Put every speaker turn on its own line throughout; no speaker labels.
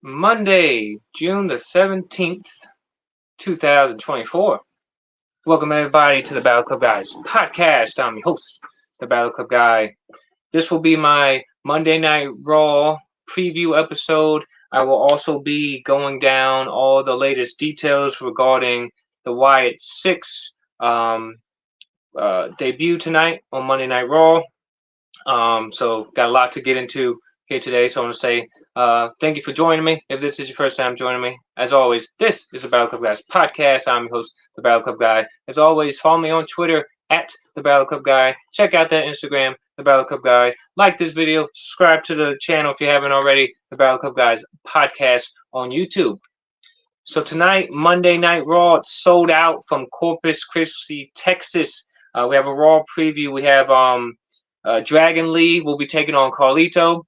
Monday, June the 17th, 2024. Welcome everybody to the Battle Club Guys podcast. I'm your host, the Battle Club Guy. This will be my Monday Night Raw preview episode. I will also be going down all the latest details regarding the Wyatt 6 debut tonight on Monday Night Raw. So got a lot to get into here today. So I want to say thank you for joining me. If this is your first time joining me, as always, this is the Battle Club Guys podcast. I'm your host, the Battle Club Guy. As always, follow me on Twitter at the Battle Club Guy. Check out that Instagram, the Battle Club Guy. Like this video, subscribe to the channel if you haven't already, the Battle Club Guys podcast on YouTube. So tonight, Monday Night Raw, it's sold out from Corpus Christi, Texas. We have a Raw preview. We have Dragon Lee will be taking on Carlito.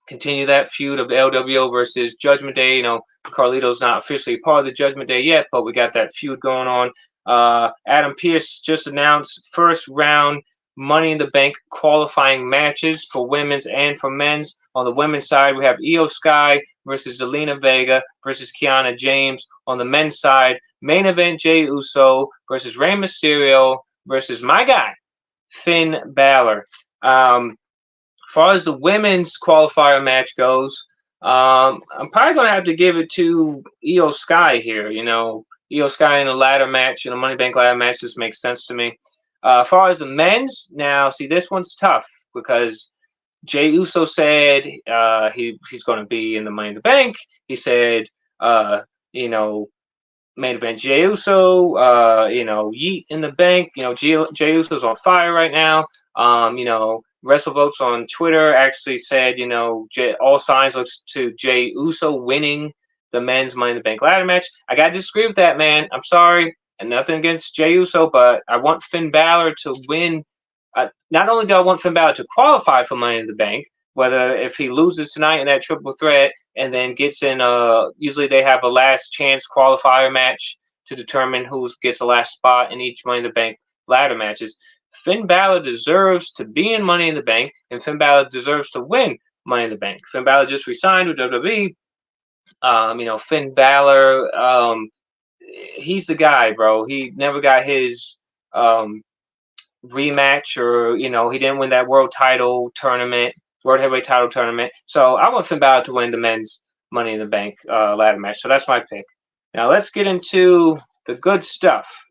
Continue that feud of LWO versus Judgment Day. You know, Carlito's not officially part of the Judgment Day yet, but we got that feud going on. Adam Pearce just announced first round Money in the Bank qualifying matches for women's and for men's. On the women's side, we have Io Sky versus Zelina Vega versus Kiana James. On the men's side, main event Jey Uso versus Rey Mysterio versus my guy, Finn Balor. As far as the women's qualifier match goes, I'm probably going to have to give it to Io Sky here. You know, Io Sky in a ladder match, in a Money Bank ladder match, just makes sense to me. As far as the men's, now, see, this one's tough because Jey Uso said he's going to be in the Money in the Bank. He said, main event Jey Uso, Yeet in the bank. You know, Jey Uso's on fire right now. WrestleVotes on Twitter actually said, all signs looks to Jey Uso winning the men's Money in the Bank ladder match. I got to disagree with that, man. I'm sorry. And nothing against Jey Uso, but I want Finn Balor to win. Not only do I want Finn Balor to qualify for Money in the Bank, whether if he loses tonight in that triple threat and then gets in, usually they have a last chance qualifier match to determine who gets the last spot in each Money in the Bank ladder matches. Finn Balor deserves to be in Money in the Bank, and Finn Balor deserves to win Money in the Bank. Finn Balor just re-signed with WWE. Finn Balor, he's the guy, bro. He never got his rematch, or he didn't win that world heavyweight title tournament. So I want Finn Balor to win the men's Money in the Bank ladder match. So that's my pick. Now let's get into the good stuff.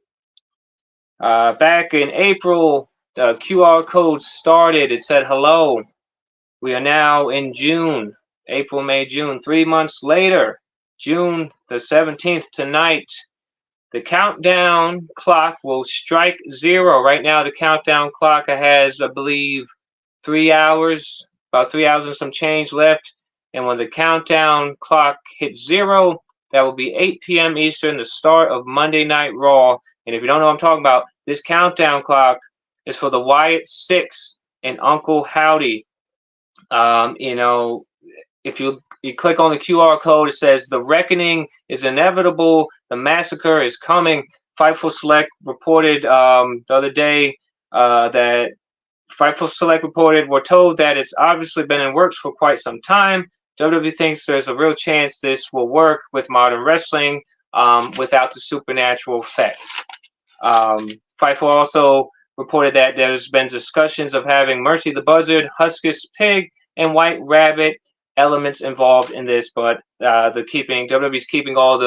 Back in April, the QR code started. It said hello. We are now in June. April, May, June. 3 months later, June the 17th, tonight, the countdown clock will strike 0. Right now, the countdown clock has, I believe, 3 hours, about 3 hours and some change left. And when the countdown clock hits 0, that will be 8 p.m. Eastern, the start of Monday Night Raw. And if you don't know what I'm talking about, this countdown clock is for the Wyatt 6 and Uncle Howdy. If you click on the QR code, it says the reckoning is inevitable. The massacre is coming. Fightful Select reported the other day that Fightful Select reported, we're told that it's obviously been in works for quite some time. WWE thinks there's a real chance this will work with modern wrestling without the supernatural effect. Fightful also reported that there's been discussions of having Mercy the Buzzard, Huskus Pig, and White Rabbit elements involved in this, but WWE's keeping all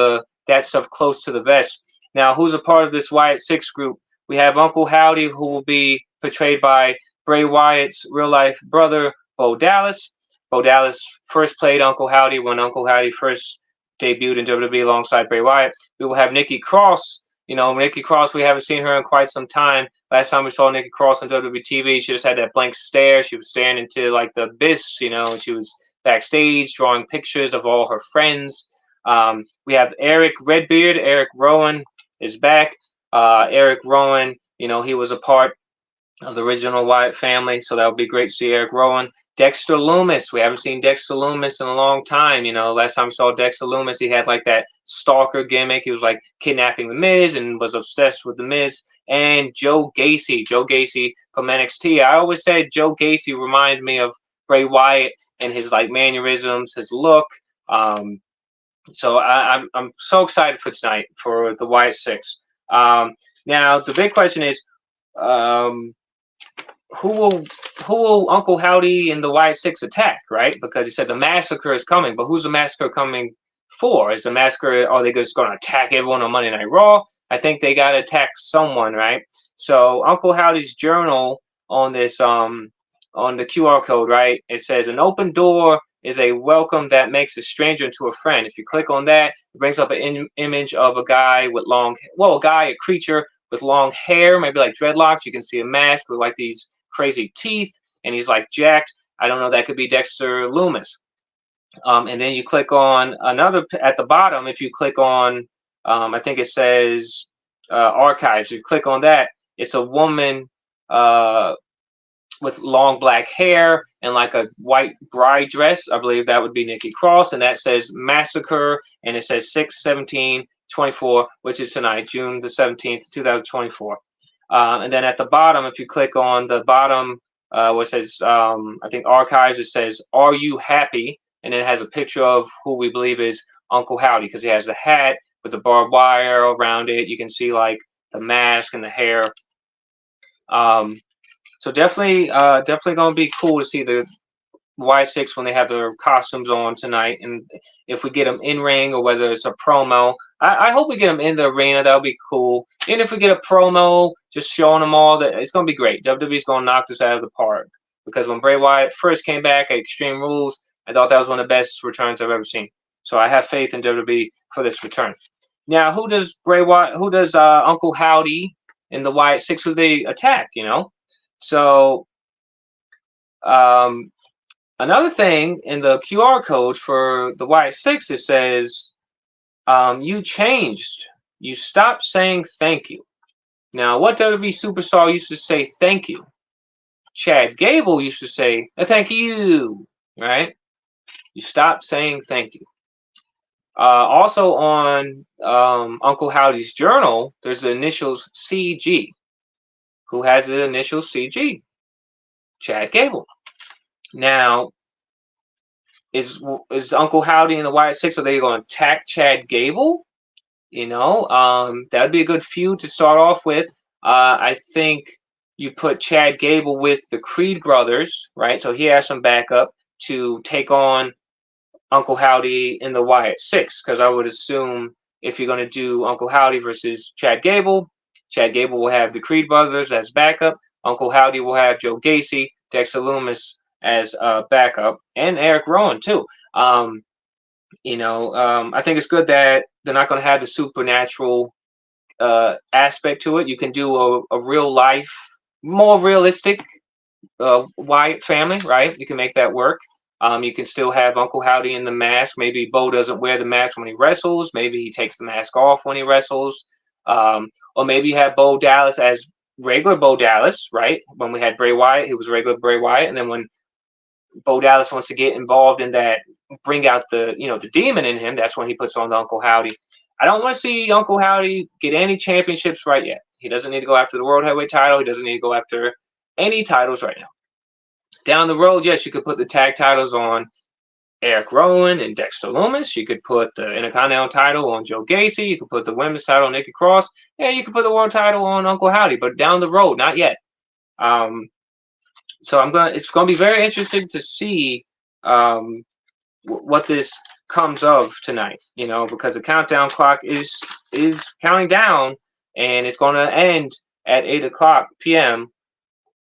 that stuff close to the vest. Now, who's a part of this Wyatt 6 group? We have Uncle Howdy, who will be portrayed by Bray Wyatt's real-life brother, Bo Dallas. Bo Dallas first played Uncle Howdy when Uncle Howdy first debuted in WWE alongside Bray Wyatt. We will have Nikki Cross. Nikki Cross, we haven't seen her in quite some time. Last time we saw Nikki Cross on WWE TV, she just had that blank stare. She was staring into like the abyss, and she was backstage drawing pictures of all her friends. We have Eric Redbeard. Eric Rowan is back. Eric Rowan, he was a part of the original Wyatt family, so that would be great to see Eric Rowan. Dexter Lumis, we haven't seen Dexter Lumis in a long time. Last time we saw Dexter Lumis, he had like that stalker gimmick. He was like kidnapping The Miz and was obsessed with The Miz. And Joe Gacy from NXT. I always said Joe Gacy reminded me of Bray Wyatt and his like mannerisms, his look. So I'm so excited for tonight for the Wyatt Six. Now the big question is, um, who will who will Uncle Howdy and the Wyatt Six attack, right? Because he said the massacre is coming, but who's the massacre coming for? Is the massacre, are they just going to attack everyone on Monday Night Raw? I think they got to attack someone, right? So Uncle Howdy's journal on this on the QR code, right? It says an open door is a welcome that makes a stranger into a friend. If you click on that, it brings up an image of a guy with a creature with long hair, maybe like dreadlocks. You can see a mask with like these crazy teeth, and he's like jacked. I don't know. That could be Dexter Loomis. And then you click on another at the bottom. If you click on, I think it says archives. If you click on that, it's a woman with long black hair and like a white bride dress. I believe that would be Nikki Cross, and that says massacre, and it says 6/17/24, which is tonight, June the 17th, 2024. And then at the bottom, if you click on the bottom, where it says, I think archives, it says, "Are you happy?" And it has a picture of who we believe is Uncle Howdy, because he has the hat with the barbed wire around it. You can see like the mask and the hair. So definitely gonna be cool to see the Y6 when they have their costumes on tonight, and if we get them in ring or whether it's a promo. I hope we get them in the arena. That'll be cool. And if we get a promo, just showing them all, that it's gonna be great. WWE's gonna knock this out of the park, because when Bray Wyatt first came back at Extreme Rules, I thought that was one of the best returns I've ever seen. So I have faith in WWE for this return. Now, who does Uncle Howdy and the Wyatt Six, who they attack? So another thing in the QR code for the Wyatt Six, it says, you changed. You stopped saying thank you. Now, what WWE superstar used to say thank you? Chad Gable used to say thank you, right? You stopped saying thank you. Also on Uncle Howdy's journal, there's the initials CG. Who has the initials CG? Chad Gable. Now, is Uncle Howdy and the Wyatt Six, are they going to attack Chad Gable? That'd be a good feud to start off with. I think you put Chad Gable with the Creed brothers, right? So he has some backup to take on Uncle Howdy and the Wyatt Six, because I would assume if you're going to do Uncle Howdy versus Chad Gable will have the Creed brothers as backup. Uncle Howdy will have Joe Gacy, Dexter Loomis as backup, and Eric Rowan too. I think it's good that they're not going to have the supernatural aspect to it. You can do a real life, more realistic Wyatt family, right? You can make that work. You can still have Uncle Howdy in the mask. Maybe Bo doesn't wear the mask when he wrestles. Maybe he takes the mask off when he wrestles. Or maybe you have Bo Dallas as regular Bo Dallas, right? When we had Bray Wyatt, he was regular Bray Wyatt. And then when Bo Dallas wants to get involved in that, bring out the demon in him, that's when he puts on the Uncle Howdy. I don't want to see Uncle Howdy get any championships right yet. He doesn't need to go after the World Heavyweight title. He doesn't need to go after any titles right now. Down the road, yes, you could put the tag titles on Eric Rowan and Dexter Loomis. You could put the Intercontinental title on Joe Gacy. You could put the women's title on Nikki Cross. And you could put the world title on Uncle Howdy. But down the road, not yet. So it's gonna be very interesting to see what this comes of tonight. Because the countdown clock is counting down, and it's gonna end at 8:00 p.m.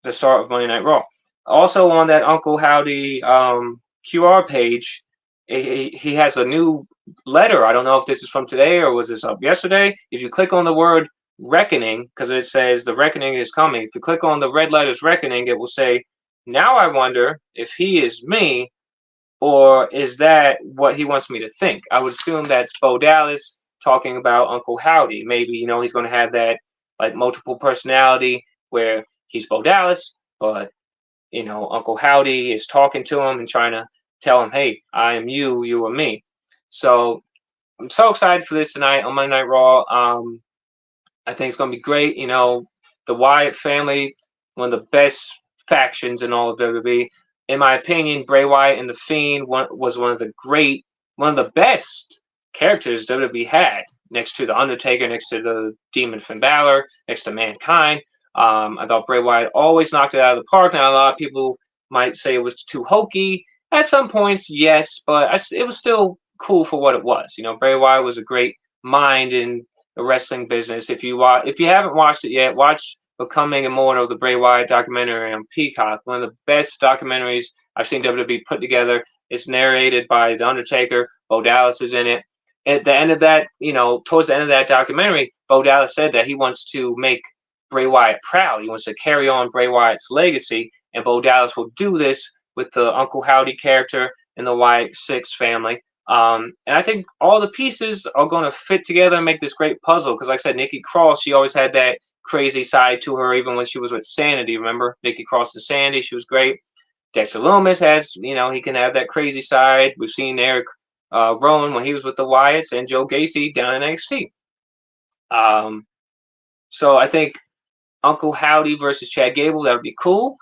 the start of Monday Night Raw. Also on that Uncle Howdy QR page, he has a new letter. I don't know if this is from today or was this up yesterday. If you click on the word reckoning, because it says the reckoning is coming, if you click on the red letters reckoning, it will say, now I wonder if he is me, or is that what he wants me to think? I would assume that's Bo Dallas talking about Uncle Howdy. Maybe, he's going to have that like multiple personality where he's Bo Dallas, but Uncle Howdy is talking to him and trying to tell him, hey, I am you, you are me. So I'm so excited for this tonight on Monday Night Raw. I think it's going to be great. The Wyatt family, one of the best factions in all of WWE. In my opinion, Bray Wyatt and The Fiend was one of the great one of the best characters WWE had, next to the Undertaker, next to the Demon Finn Balor, next to Mankind. I thought Bray Wyatt always knocked it out of the park. Now a lot of people might say it was too hokey at some points, yes, but it was still cool for what it was. You know, Bray Wyatt was a great mind in the wrestling business. If you haven't watched it yet, watch Becoming Immortal, the Bray Wyatt documentary on Peacock. One of the best documentaries I've seen WWE put together. It's narrated by The Undertaker. Bo Dallas is in it. At the end of that, you know, towards the end of that documentary, Bo Dallas said that he wants to make Bray Wyatt proud. He wants to carry on Bray Wyatt's legacy, and Bo Dallas will do this with the Uncle Howdy character and the Wyatt Six family. And I think all the pieces are going to fit together and make this great puzzle. Because, like I said, Nikki Cross, she always had that crazy side to her, even when she was with Sanity. Remember, Nikki Cross and Sandy, she was great. Dexter Lumis has, you know, he can have that crazy side. We've seen Eric Rowan when he was with the Wyatts, and Joe Gacy down in NXT. So I think Uncle Howdy versus Chad Gable, that would be cool.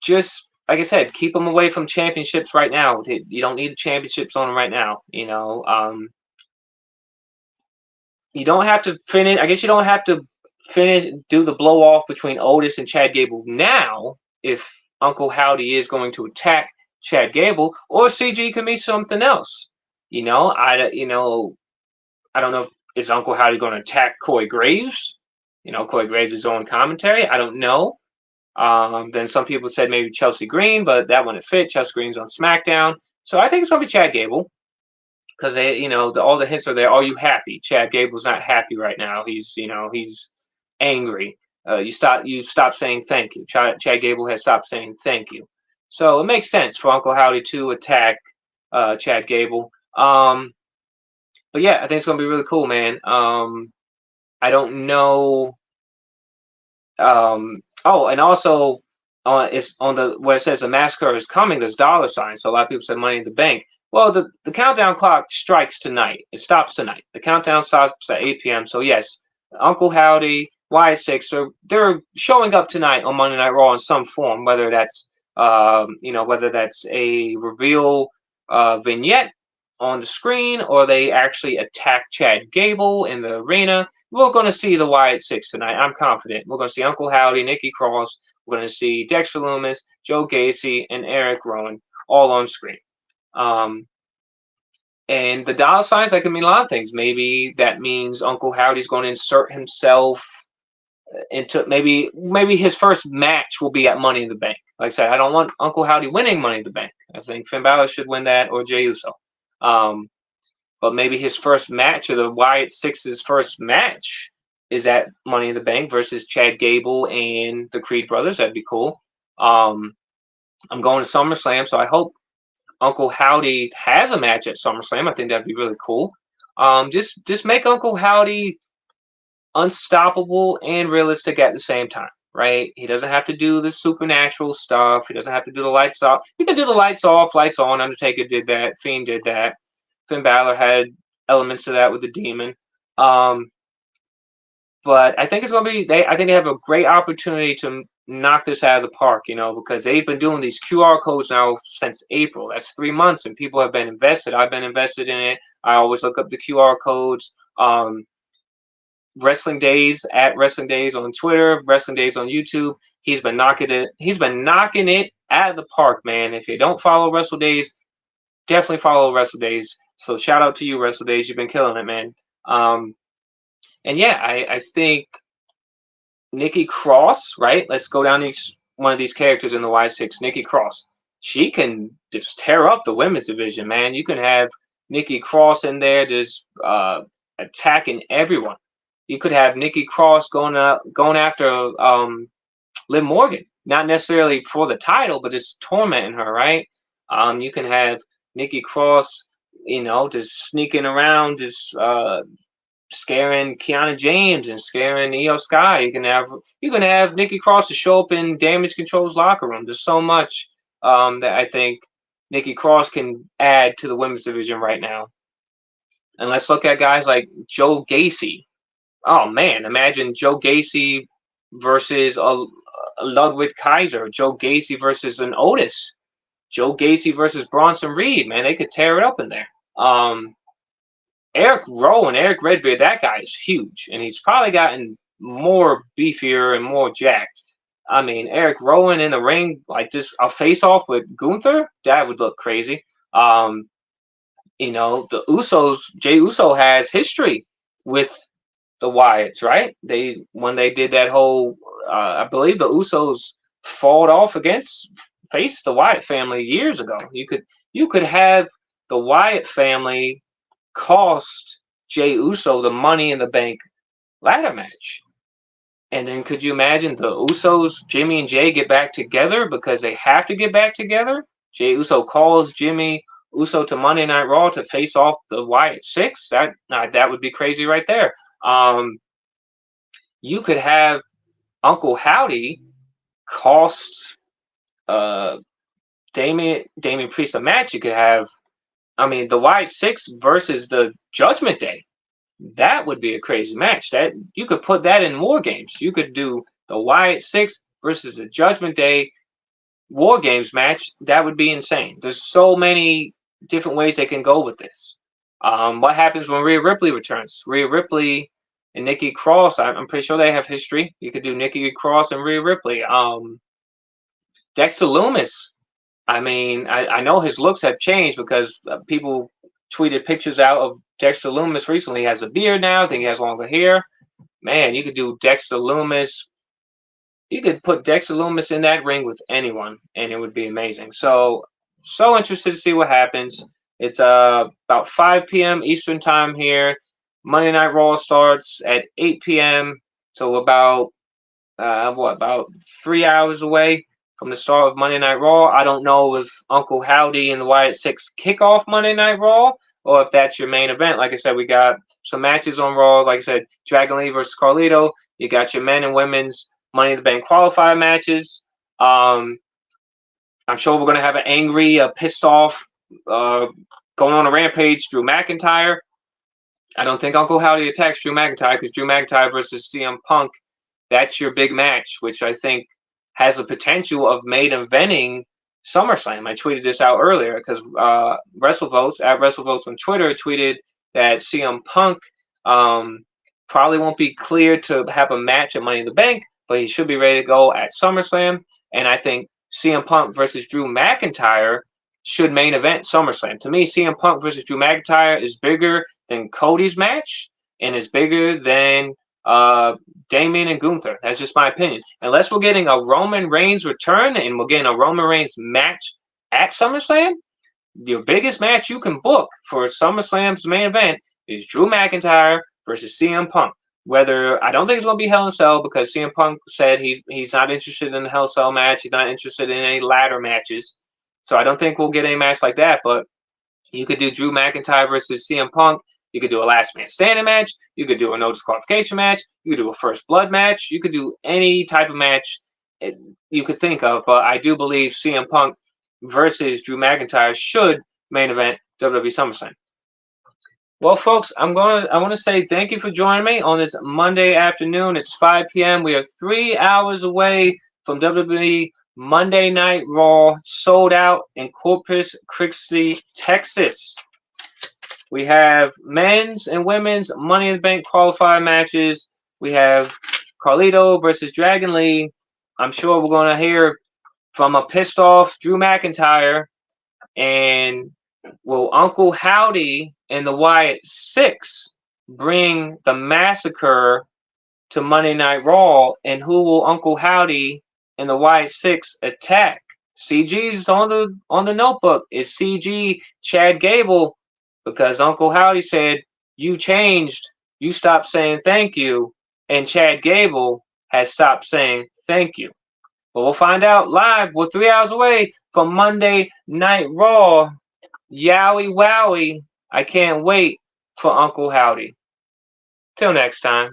Just like I said, keep them away from championships right now. You don't need the championships on them right now. You know, you don't have to finish. I guess you don't have to do the blow off between Otis and Chad Gable now if Uncle Howdy is going to attack Chad Gable, or CG can be something else. You know, I don't know if is Uncle Howdy going to attack Corey Graves. You know, Corey Graves is on commentary. I don't know. Then some people said maybe Chelsea Green, but that wouldn't fit. Chelsea Green's on SmackDown, so I think it's going to be Chad Gable because they, you know, all the hints are there. Are you happy? Chad Gable's not happy right now. He's, you know, he's angry. You stop saying thank you. Chad Gable has stopped saying thank you, so it makes sense for Uncle Howdy to attack Chad Gable. But yeah, I think it's going to be really cool, man. I don't know. Oh, and also it's on the where it says the massacre is coming. There's dollar signs, so a lot of people said Money in the Bank. Well, the countdown clock strikes tonight. It stops tonight. The countdown stops at 8 p.m. So yes, Uncle Howdy, Wyatt Six, they're showing up tonight on Monday Night Raw in some form, whether that's whether that's a reveal vignette on the screen or they actually attack Chad Gable in the arena. We're going to see the Wyatt Six tonight. I'm confident. We're going to see Uncle Howdy, Nikki Cross. We're going to see Dexter Lumis, Joe Gacy, and Eric Rowan all on screen. And the dollar signs, that can mean a lot of things. Maybe that means Uncle Howdy's going to insert himself into maybe his first match will be at Money in the Bank. Like I said, I don't want Uncle Howdy winning Money in the Bank. I think Finn Balor should win that, or Jey Uso. But maybe his first match, or the Wyatt Six's first match, is at Money in the Bank versus Chad Gable and the Creed brothers. That'd be cool. I'm going to SummerSlam, so I hope Uncle Howdy has a match at SummerSlam. I think that'd be really cool. Just make Uncle Howdy unstoppable and realistic at the same time, right? He doesn't have to do the supernatural stuff. He doesn't have to do the lights off. He can do the lights off, lights on. Undertaker did that. Fiend did that. Finn Balor had elements to that with the Demon. But I think it's going to be, I think they have a great opportunity to knock this out of the park, you know, because they've been doing these QR codes now since April. That's 3 months, and people have been invested. I've been invested in it. I always look up the QR codes. Wrestling Days at Wrestling Days on Twitter, Wrestling Days on YouTube. He's been knocking it. He's been knocking it out of the park, man. If you don't follow Wrestle Days, definitely follow Wrestle Days. So shout out to you, Wrestle Days. You've been killing it, man. And yeah, I think Nikki Cross, right? Let's go down one of these characters in the Y6. Nikki Cross. She can just tear up the women's division, man. You can have Nikki Cross in there just attacking everyone. You could have Nikki Cross going after Liv Morgan, not necessarily for the title, but just tormenting her, right? You can have Nikki Cross, you know, just sneaking around, just scaring Kiana James and scaring Io Sky. You can have Nikki Cross to show up in Damage Control's locker room. There's so much that I think Nikki Cross can add to the women's division right now. And let's look at guys like Joe Gacy. Oh man, imagine Joe Gacy versus a Ludwig Kaiser, Joe Gacy versus an Otis. Joe Gacy versus Bronson Reed, man, they could tear it up in there. Eric Rowan, Eric Redbeard, that guy is huge, and he's probably gotten more beefier and more jacked. I mean, Eric Rowan in the ring, like just a face-off with Gunther, that would look crazy. You know, the Usos, Jey Uso has history with the Wyatts, right? When they did that whole, I believe the Usos fought off faced the Wyatt family years ago. You could have the Wyatt family cost Jey Uso the Money in the Bank ladder match. And then could you imagine the Usos, Jimmy and Jay, get back together because they have to get back together? Jey Uso calls Jimmy Uso to Monday Night Raw to face off the Wyatt Six. That would be crazy right there. You could have Uncle Howdy cost Damian Priest a match. You could have, I mean, the Wyatt Six versus the Judgment Day. That would be a crazy match. That you could put that in War Games. You could do the Wyatt Six versus the Judgment Day War Games match. That would be insane. There's so many different ways they can go with this. What happens when Rhea Ripley returns? Rhea Ripley and Nikki Cross. I'm pretty sure they have history. You could do Nikki Cross and Rhea Ripley. Dexter Lumis. I mean, I know his looks have changed because people tweeted pictures out of Dexter Lumis recently. He has a beard now. I think he has longer hair. Man, you could do Dexter Lumis. You could put Dexter Lumis in that ring with anyone, and it would be amazing. So interested to see what happens. It's about 5 p.m. Eastern time here. Monday Night Raw starts at 8 p.m. So about 3 hours away from the start of Monday Night Raw. I don't know if Uncle Howdy and the Wyatt Six kick off Monday Night Raw or if that's your main event. Like I said, we got some matches on Raw. Like I said, Dragon Lee versus Carlito. You got your men and women's Money in the Bank qualifier matches. I'm sure we're going to have an angry, pissed off, going on a rampage, Drew McIntyre. I don't think Uncle Howdy attacks Drew McIntyre because Drew McIntyre versus CM Punk, that's your big match, which I think has the potential of main eventing SummerSlam. I tweeted this out earlier because WrestleVotes, at WrestleVotes on Twitter, tweeted that CM Punk probably won't be cleared to have a match at Money in the Bank, but he should be ready to go at SummerSlam. And I think CM Punk versus Drew McIntyre should main event SummerSlam. To me, CM Punk versus Drew McIntyre is bigger than Cody's match and is bigger than Damian and Gunther. That's just my opinion. Unless we're getting a Roman Reigns return and we're getting a Roman Reigns match at SummerSlam, your biggest match you can book for SummerSlam's main event is Drew McIntyre versus CM Punk. Whether I don't think it's going to be Hell in a Cell because CM Punk said he's not interested in the Hell in a Cell match. He's not interested in any ladder matches. So I don't think we'll get any match like that. But you could do Drew McIntyre versus CM Punk. You could do a last man standing match. You could do a no disqualification match. You could do a first blood match. You could do any type of match you could think of. But I do believe CM Punk versus Drew McIntyre should main event WWE SummerSlam. Well, folks, I want to say thank you for joining me on this Monday afternoon. It's 5 p.m. We are 3 hours away from WWE Monday Night Raw, sold out in Corpus Christi, Texas. We have men's and women's Money in the Bank qualifier matches. We have Carlito versus Dragon Lee. I'm sure we're going to hear from a pissed off Drew McIntyre. And will Uncle Howdy and the Wyatt Six bring the massacre to Monday Night Raw? And who will Uncle Howdy and the Wyatt Six attack? CG's on the notebook. Is CG Chad Gable? Because Uncle Howdy said, you changed, you stopped saying thank you, and Chad Gable has stopped saying thank you. But we'll find out live. We're 3 hours away from Monday Night Raw. Yowie wowie. I can't wait for Uncle Howdy. Till next time.